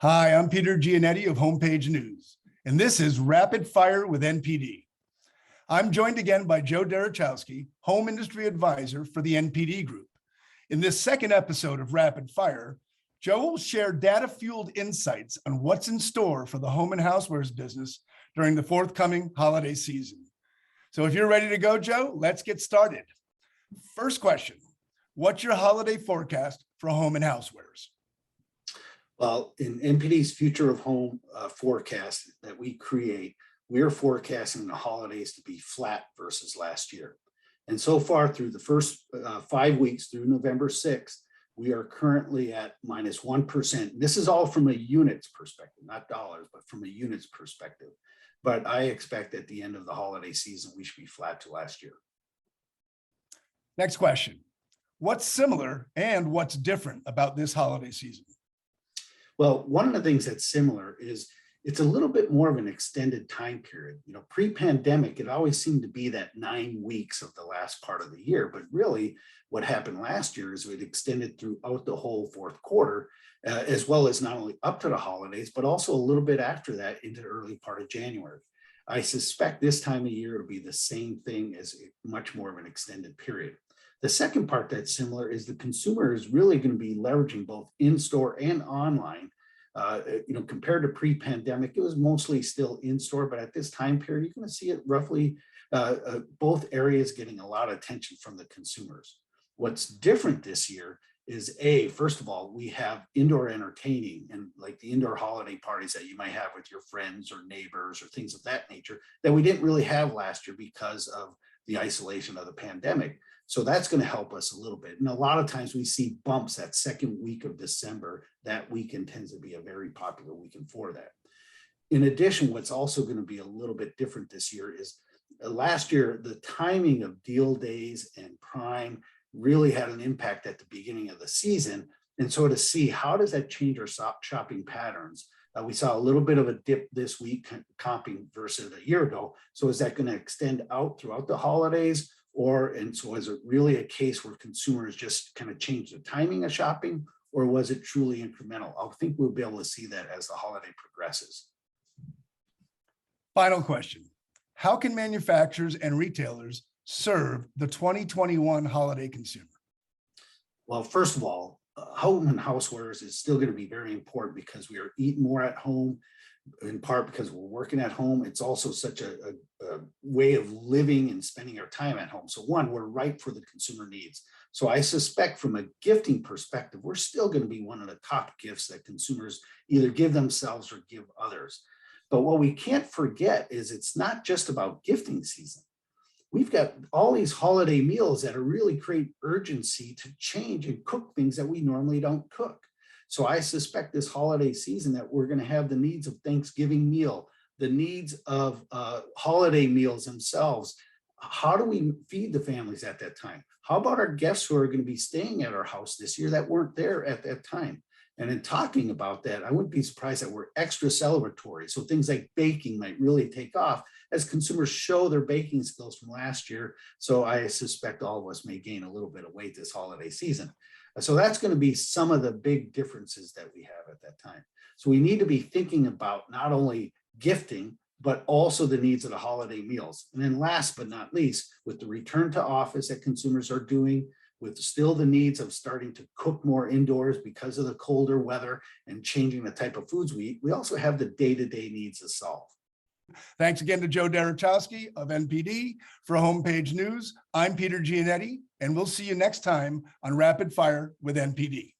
Hi, I'm Peter Giannetti of Homepage News, and this is Rapid Fire with NPD. I'm joined again by Joe Derochowski, Home Industry Advisor for the NPD Group. In this second episode of Rapid Fire, Joe will share data-fueled insights on what's in store for the home and housewares business during the forthcoming holiday season. So if you're ready to go, Joe, let's get started. First question, what's your holiday forecast for home and housewares? Well, in NPD's Future of Home forecast that we create, we're forecasting the holidays to be flat versus last year. And so far through the first 5 weeks through November 6th, we are currently at minus 1%. This is all from a units perspective, not dollars, but from a units perspective. But I expect at the end of the holiday season, we should be flat to last year. Next question, what's similar and what's different about this holiday season? Well, one of the things that's similar is it's a little bit more of an extended time period. You know, pre-pandemic, it always seemed to be that 9 weeks of the last part of the year. But really, what happened last year is it extended throughout the whole fourth quarter, as well as not only up to the holidays, but also a little bit after that into the early part of January. I suspect this time of year it'll be the same thing as much more of an extended period. The second part that's similar is the consumer is really going to be leveraging both in-store and online. Compared to pre-pandemic, it was mostly still in-store, but at this time period, you're going to see it roughly both areas getting a lot of attention from the consumers. What's different this year is first of all, we have indoor entertaining and like the indoor holiday parties that you might have with your friends or neighbors or things of that nature that we didn't really have last year because of the isolation of the pandemic. So that's going to help us a little bit. And a lot of times we see bumps that second week of December. That weekend tends to be a very popular weekend for that. In addition, what's also going to be a little bit different this year is last year, the timing of deal days and Prime really had an impact at the beginning of the season. And so to see how does that change our shopping patterns? We saw a little bit of a dip this week comping versus a year ago. So is that going to extend out throughout the holidays? And so is it really a case where consumers just kind of change the timing of shopping, or was it truly incremental? I think we'll be able to see that as the holiday progresses. Final question. How can manufacturers and retailers serve the 2021 holiday consumer? Well, first of all, home and housewares is still going to be very important because we are eating more at home, in part because we're working at home. It's also such a way of living and spending our time at home. So one, we're right for the consumer needs. So I suspect from a gifting perspective, we're still going to be one of the top gifts that consumers either give themselves or give others. But what we can't forget is it's not just about gifting season. We've got all these holiday meals that are really create urgency to change and cook things that we normally don't cook. So I suspect this holiday season that we're going to have the needs of Thanksgiving meal, the needs of holiday meals themselves. How do we feed the families at that time? How about our guests who are going to be staying at our house this year that weren't there at that time? And in talking about that, I wouldn't be surprised that we're extra celebratory. So things like baking might really take off as consumers show their baking skills from last year. So I suspect all of us may gain a little bit of weight this holiday season. So that's going to be some of the big differences that we have at that time. So we need to be thinking about not only gifting, but also the needs of the holiday meals. And then last but not least, with the return to office that consumers are doing, with still the needs of starting to cook more indoors because of the colder weather and changing the type of foods we eat, we also have the day-to-day needs to solve. Thanks again to Joe Derochowski of NPD for Homepage News. I'm Peter Giannetti, and we'll see you next time on Rapid Fire with NPD.